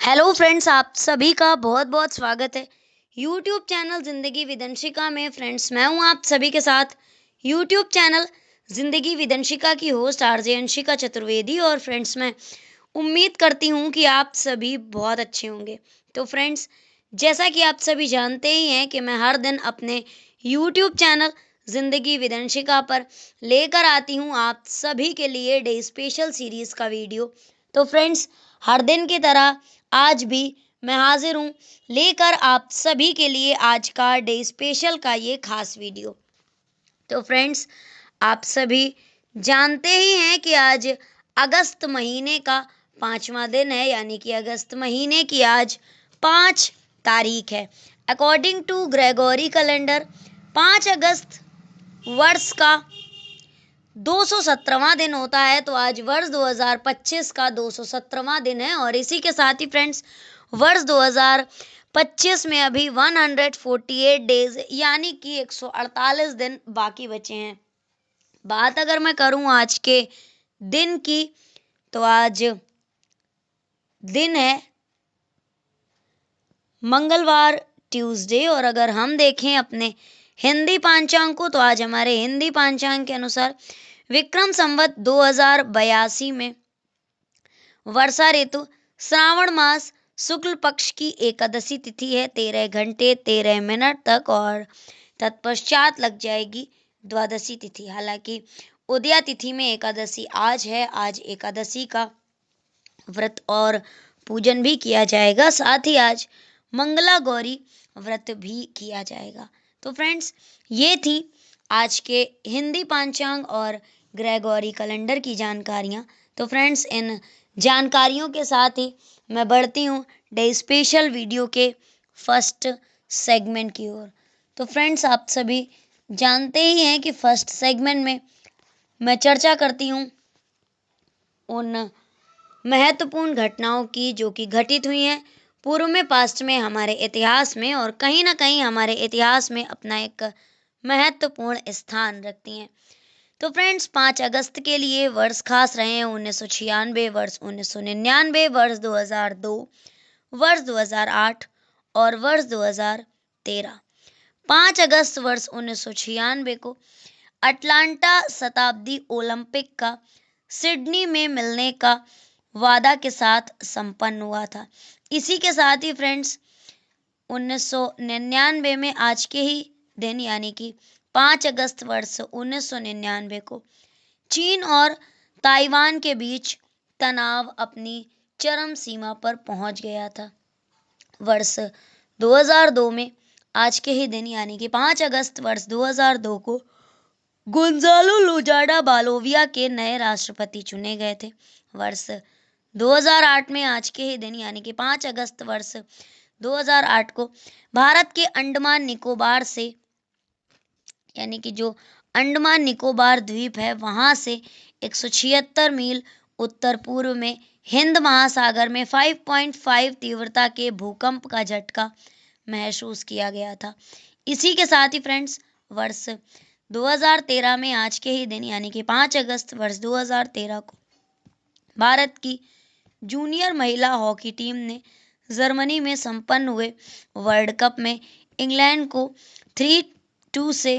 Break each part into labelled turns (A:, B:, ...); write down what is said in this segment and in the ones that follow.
A: Hello friends, आप सभी का बहुत बहुत स्वागत है यूट्यूब चैनल ज़िंदगी विदंशिका में। फ्रेंड्स, मैं हूं आप सभी के साथ यूट्यूब चैनल ज़िंदगी विदंशिका की होस्ट आरजे अंशिका चतुर्वेदी। और फ्रेंड्स, मैं उम्मीद करती हूं कि आप सभी बहुत अच्छे होंगे। तो फ्रेंड्स, जैसा कि आप सभी जानते ही हैं कि मैं हर दिन अपने यूट्यूब चैनल ज़िंदगी विदंशिका पर लेकर आती हूं आप सभी के लिए डे स्पेशल सीरीज़ का वीडियो। तो फ्रेंड्स, हर दिन की तरह आज भी मैं हाजिर हूँ लेकर आप सभी के लिए आज का डे स्पेशल का ये खास वीडियो। तो फ्रेंड्स, आप सभी जानते ही हैं कि आज अगस्त महीने का 5वां दिन है, यानी कि अगस्त महीने की आज 5 तारीख है। अकॉर्डिंग टू ग्रेगोरी कैलेंडर 5 अगस्त वर्ष का 217वां दिन होता है। तो आज वर्ष 2025 का 217वां दिन है। और इसी के साथ ही फ्रेंड्स, वर्ष 2025 में अभी 148 डेज यानी कि 148 दिन बाकी बचे हैं। बात अगर मैं करूं आज के दिन की, तो आज दिन है मंगलवार, ट्यूसडे। और अगर हम देखें अपने हिंदी पांचांग को, तो आज हमारे हिंदी पांचांग के अनुसार विक्रम संवत 2082 में वर्षा ऋतु श्रावण मास शुक्ल पक्ष की एकादशी तिथि है 13 घंटे 13 मिनट तक, और तत्पश्चात लग जाएगी द्वादशी तिथि। हालांकि उदया तिथि में एकादशी आज है। आज एकादशी का व्रत और पूजन भी किया जाएगा, साथ ही आज मंगला गौरी व्रत भी किया जाएगा। तो फ्रेंड्स, ये थी आज के हिंदी पांचांग और ग्रेगोरी कैलेंडर की जानकारियाँ। तो फ्रेंड्स, इन जानकारियों के साथ ही मैं बढ़ती हूँ डे स्पेशल वीडियो के फर्स्ट सेगमेंट की ओर। तो फ्रेंड्स, आप सभी जानते ही हैं कि फर्स्ट सेगमेंट में मैं चर्चा करती हूँ उन महत्वपूर्ण घटनाओं की जो कि घटित हुई हैं पूर्व में, पास्ट में, हमारे इतिहास में, और कहीं ना कहीं हमारे इतिहास में अपना एक महत्वपूर्ण स्थान रखती हैं। तो फ्रेंड्स, 5 अगस्त के लिए वर्ष खास रहे हैं 1996, वर्ष 1999, वर्ष 2002, वर्ष 2008 और वर्ष 2013। 5 अगस्त वर्ष 1996 को अटलांटा शताब्दी ओलंपिक का सिडनी में मिलने का वादा के साथ संपन्न हुआ था। इसी के साथ ही फ्रेंड्स, 1999 में आज के ही दिन यानी कि 5 अगस्त वर्ष 1999 को चीन और ताइवान के बीच तनाव अपनी चरम सीमा पर पहुंच गया था। वर्ष 2002 में आज के ही दिन यानी कि 5 अगस्त वर्ष 2002 को गोंजालो लुजाडा बालोविया के नए राष्ट्रपति चुने गए थे। वर्ष 2008 में आज के ही दिन यानी कि 5 अगस्त वर्ष 2008 को भारत के अंडमान निकोबार से, यानी कि जो अंडमान निकोबार द्वीप है, वहां से 176 मील उत्तर पूर्व में हिंद महासागर में 5.5 तीव्रता के भूकंप का झटका महसूस किया गया था। इसी के साथ ही फ्रेंड्स, वर्ष 2013 में आज के ही दिन यानी कि 5 अगस्त वर्ष 2013 को भारत की जूनियर महिला हॉकी टीम ने जर्मनी में संपन्न हुए वर्ल्ड कप में इंग्लैंड को 3-2 से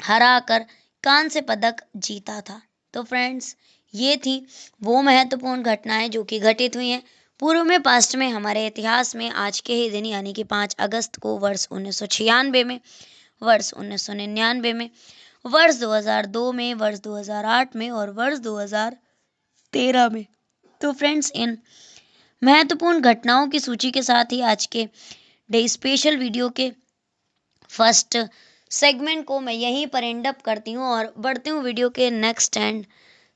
A: हराकर कांस्य पदक जीता था। तो फ्रेंड्स, ये थी वो महत्वपूर्ण घटनाएं जो कि घटित हुई हैं पूर्व में, पास्ट में, हमारे इतिहास में आज के ही दिन यानी कि 5 अगस्त को वर्ष 1996 में, वर्ष 1999 में, वर्ष 2002 में, वर्ष 2008 में और वर्ष 2013 में। तो फ्रेंड्स, इन महत्वपूर्ण घटनाओं की सूची के साथ ही आज के डे स्पेशल वीडियो के फर्स्ट सेगमेंट को मैं यहीं पर एंड अप करती हूँ और बढ़ती हूँ वीडियो के नेक्स्ट एंड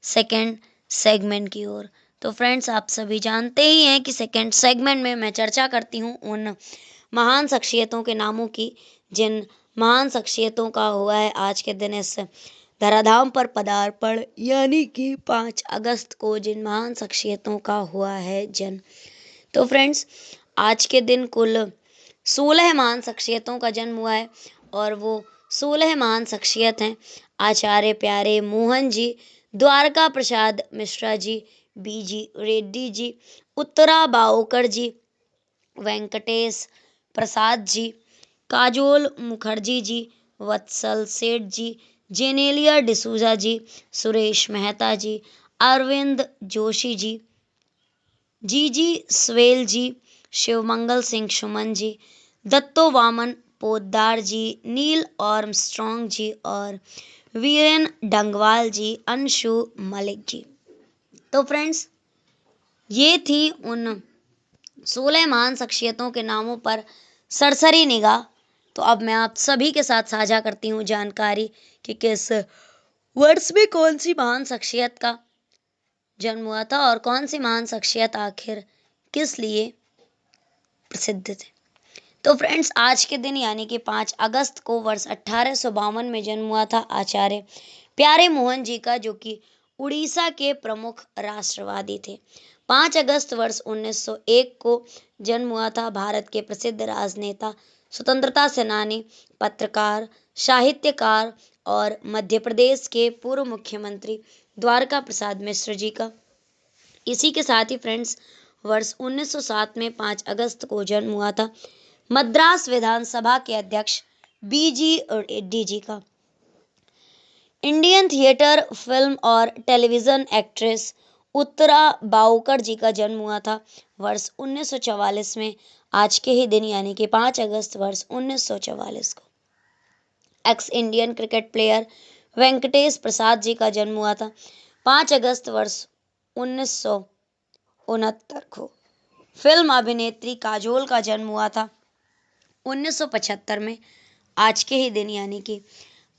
A: सेकंड सेगमेंट की ओर। तो फ्रेंड्स, आप सभी जानते ही हैं कि सेकंड सेगमेंट में मैं चर्चा करती हूँ उन महान शख्सियतों के नामों की जिन महान शख्सियतों का हुआ है आज के दिन इस धराधाम पर पदार्पण, यानी कि 5 अगस्त को जिन महान शख्सियतों का हुआ है जन्म। तो फ्रेंड्स, आज के दिन कुल 16 महान शख्सियतों का जन्म हुआ है, और वो 16 महान शख्सियत हैं आचार्य प्यारे मोहन जी, द्वारका प्रसाद मिश्रा जी, बीजी रेड्डी जी, उत्तरा बावकर जी, वेंकटेश प्रसाद जी, काजोल मुखर्जी जी, वत्सल सेठ जी, जेनेलिया डिसूजा जी, सुरेश मेहता जी, अरविंद जोशी जी, जीजी स्वेल जी, शिवमंगल सिंह सुमन जी, दत्तो वामन पोद्दार जी, नील आर्मस्ट्रॉन्ग जी और वीरेन डंगवाल जी, अंशु मलिक जी। तो फ्रेंड्स, ये थी उन 16 महान शख्सियतों के नामों पर सरसरी निगाह। तो अब मैं आप सभी के साथ साझा करती हूँ जानकारी कि किस वर्ष में कौन सी महान शख्सियत का जन्म हुआ था और कौन सी महान शख्सियत आखिर किस लिए प्रसिद्ध थे। तो फ्रेंड्स, आज के दिन यानी कि 5 अगस्त को वर्ष 1852 में जन्म हुआ था आचार्य प्यारे मोहन जी का, जो कि उड़ीसा के प्रमुख राष्ट्रवादी थे। 5 अगस्त वर्ष 1901 को जन्म हुआ था भारत के प्रसिद्ध राजनेता, स्वतंत्रता सेनानी, पत्रकार, साहित्यकार और मध्य प्रदेश के पूर्व मुख्यमंत्री द्वारका प्रसाद मिश्र जी का। इसी के साथ ही फ्रेंड्स, वर्ष 1907 में 5 अगस्त को जन्म हुआ था मद्रास विधानसभा के अध्यक्ष बीजी रेड्डी जी का। इंडियन थिएटर, फिल्म और टेलीविजन एक्ट्रेस उत्तरा बावकर जी का जन्म हुआ था वर्ष 1944 में, आज के ही दिन यानी कि 5 अगस्त वर्ष 1944 को। Ex Indian cricket player Venkatesh Prasad ji का जन्म हुआ था 5 अगस्त वर्ष 1969 को। फिल्म अभिनेत्री काजोल का जन्म हुआ था 1975 में, आज के ही दिन यानी कि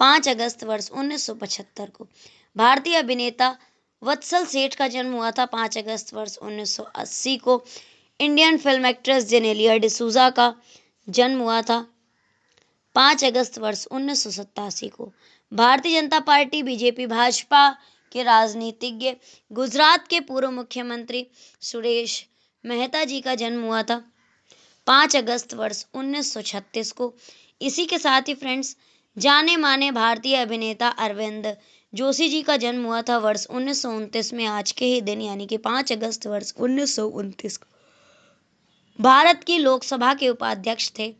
A: 5 अगस्त वर्ष 1975 को। भारतीय अभिनेता वत्सल सेठ का जन्म हुआ था 5 अगस्त वर्ष 1980 को। Indian film actress Genelia D'Souza का जन्म हुआ था 5 अगस्त वर्ष 1987 को। भारतीय जनता पार्टी बीजेपी भाजपा के राजनीतिज्ञ, गुजरात के पूर्व मुख्यमंत्री सुरेश मेहता जी का जन्म हुआ था 5 अगस्त वर्ष 1936 को। इसी के साथ ही फ्रेंड्स, जाने माने भारतीय अभिनेता अरविंद जोशी जी का जन्म हुआ था वर्ष 1929 में, आज के ही दिन यानी कि 5 अगस्त वर्ष 1929 को। भारत की लोकसभा के उपाध्यक्ष थे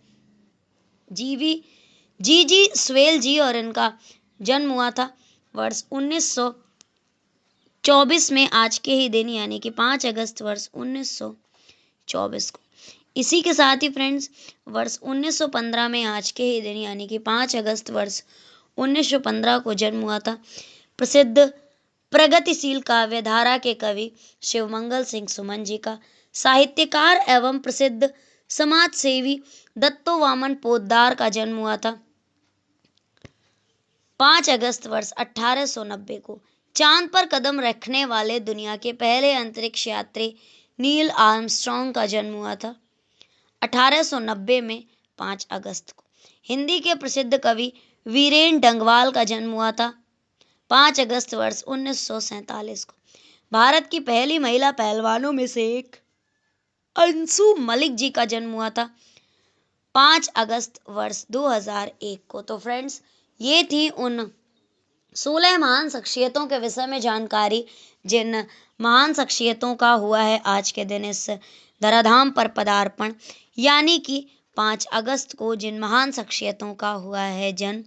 A: जीजी स्वेल जी और इनका जन्म हुआ था वर्ष 1924 में, आज के ही दिन यानी कि 5 अगस्त वर्ष 1924 को। इसी के साथ ही फ्रेंड्स, वर्ष 1915 में, आज के ही दिन यानी कि 5 अगस्त वर्ष 1915 को जन्म हुआ था प्रसिद्ध प्रगतिशील काव्यधारा के कवि शिवमंगल सिंह सुमन जी का। साहित्यकार एवं प्रसिद्ध समाज सेवी दत्तो वामन पोद्दार का जन्म हुआ था 5 अगस्त वर्ष 1890 को। चांद पर कदम रखने वाले दुनिया के पहले अंतरिक्ष यात्री नील आर्मस्ट्रॉन्ग का जन्म हुआ था 1890 में, 5 अगस्त को। हिंदी के प्रसिद्ध कवि वीरेन डंगवाल का जन्म हुआ था 5 अगस्त वर्ष 1947 को। भारत की पहली महिला पहलवानों में से एक अंशु मलिक जी का जन्म हुआ था 5 अगस्त वर्ष 2001 को। तो फ्रेंड्स, ये थी उन 16 महान शख्सियतों के विषय में जानकारी, जिन महान शख्सियतों का हुआ है आज के दिन इस धराधाम पर पदार्पण, यानी कि 5 अगस्त को जिन महान शख्सियतों का हुआ है जन्म।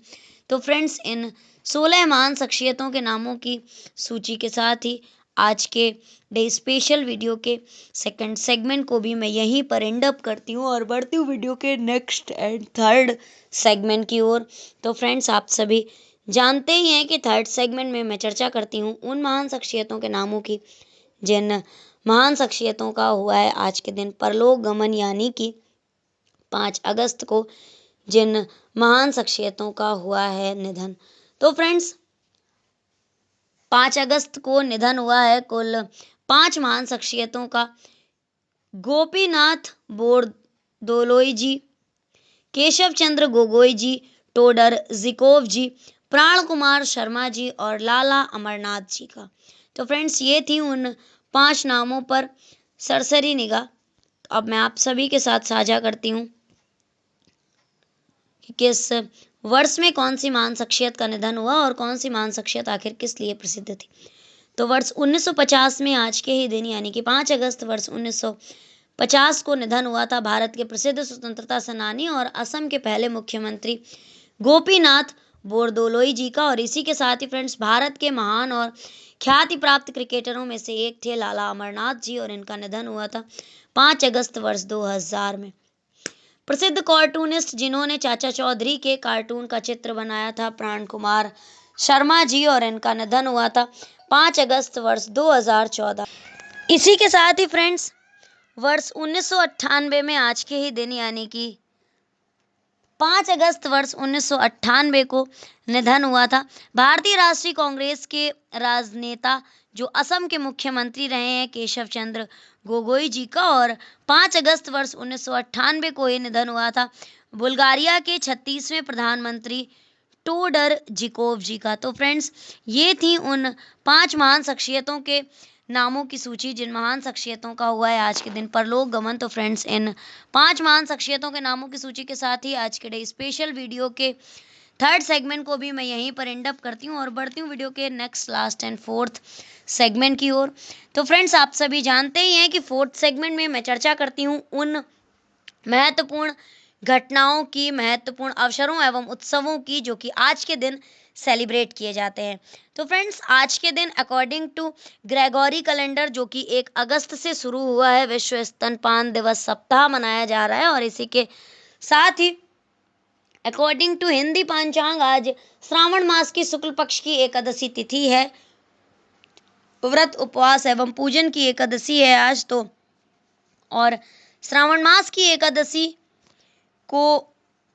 A: तो फ्रेंड्स, इन 16 महान शख्सियतों के नामों की सूची के साथ ही आज के डे स्पेशल वीडियो के सेकंड सेगमेंट को भी मैं यहीं पर एंड अप करती हूँ और बढ़ती हूँ वीडियो के नेक्स्ट एंड थर्ड सेगमेंट की ओर। तो फ्रेंड्स, आप सभी जानते ही हैं कि थर्ड सेगमेंट में मैं चर्चा करती हूँ उन महान शख्सियतों के नामों की, जिन महान शख्सियतों का हुआ है आज के दिन परलोक गमन, यानी कि 5 अगस्त को जिन महान शख्सियतों का हुआ है निधन। तो फ्रेंड्स, 5 अगस्त को निधन हुआ है कुल 5 महान शख्सियतों का। गोपीनाथ बोरदोलोई जी, केशव चंद्र गोगोई जी, टोडर जिकोव जी, प्राण कुमार शर्मा जी और लाला अमरनाथ जी का। तो फ्रेंड्स, ये थी उन 5 नामों पर सरसरी निगाह। अब मैं आप सभी के साथ साझा करती हूँ कि किस वर्ष में कौन सी महान शख्सियत का निधन हुआ और कौन सी महान शख्सियत आखिर किस लिए प्रसिद्ध थी। तो वर्ष 1950 में आज के ही दिन यानी कि 5 अगस्त वर्ष 1950 को निधन हुआ था भारत के प्रसिद्ध स्वतंत्रता सेनानी और असम के पहले मुख्यमंत्री गोपीनाथ बोरदोलोई जी का। और इसी के साथ ही फ्रेंड्स भारत के महान और ख्याति प्राप्त क्रिकेटरों में से एक थे लाला अमरनाथ जी, और इनका निधन हुआ था 5 अगस्त वर्ष 2000 में। प्रसिद्ध कार्टूनिस्ट जिन्होंने चाचा चौधरी के कार्टून का चित्र बनाया था प्राण कुमार शर्मा जी, और इनका निधन हुआ था 5 अगस्त वर्ष 2014। इसी के साथ ही फ्रेंड्स वर्ष 1998 में आज के ही दिन यानी कि 5 अगस्त वर्ष 1998 को निधन हुआ था भारतीय राष्ट्रीय कांग्रेस के राजनेता जो असम के मुख्यमंत्री रहे हैं केशव चंद्र गोगोई जी का। और 5 अगस्त वर्ष 1998 को ये निधन हुआ था बुल्गारिया के 36वें प्रधानमंत्री टोडर जिकोव जी का। तो फ्रेंड्स ये थी उन 5 महान शख्सियतों के नामों की सूची जिन महान शख्सियतों का हुआ है आज के दिन परलोक गमन। तो फ्रेंड्स इन 5 महान शख्सियतों के नामों की सूची के साथ ही आज के डे स्पेशल वीडियो के थर्ड सेगमेंट को भी मैं यहीं पर एंड अप करती हूँ और बढ़ती हूँ वीडियो के next last and fourth segment की ओर। तो फ्रेंड्स आप सभी जानते ही हैं कि फोर्थ सेगमेंट में मैं चर्चा करती हूँ उन महत्वपूर्ण घटनाओं की, महत्वपूर्ण अवसरों एवं उत्सवों की जो कि आज के दिन सेलिब्रेट किए जाते हैं। तो फ्रेंड्स आज के दिन अकॉर्डिंग टू ग्रेगोरी कैलेंडर जो कि 1 अगस्त से शुरू हुआ है विश्व स्तनपान दिवस सप्ताह मनाया जा रहा है। और इसी के साथ ही अकॉर्डिंग टू हिंदी पंचांग आज श्रावण मास की शुक्ल पक्ष की एकादशी तिथि है। व्रत उपवास एवं पूजन की एकादशी है आज तो। और श्रावण मास की एकादशी को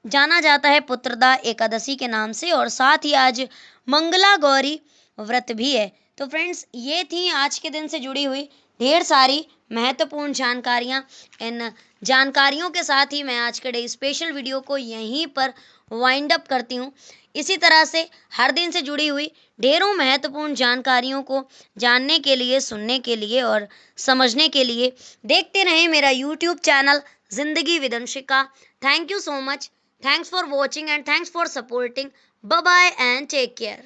A: जाना जाता है पुत्रदा एकादशी के नाम से। और साथ ही आज मंगला गौरी व्रत भी है। तो फ्रेंड्स ये थी आज के दिन से जुड़ी हुई ढेर सारी महत्वपूर्ण जानकारियाँ। इन जानकारियों के साथ ही मैं आज के डे स्पेशल वीडियो को यहीं पर वाइंड अप करती हूँ। इसी तरह से हर दिन से जुड़ी हुई ढेरों महत्वपूर्ण जानकारियों को जानने के लिए, सुनने के लिए और समझने के लिए देखते रहें मेरा यूट्यूब चैनल जिंदगी with Anshika. Thank you so much. Thanks for watching and thanks for supporting. Bye bye and take care.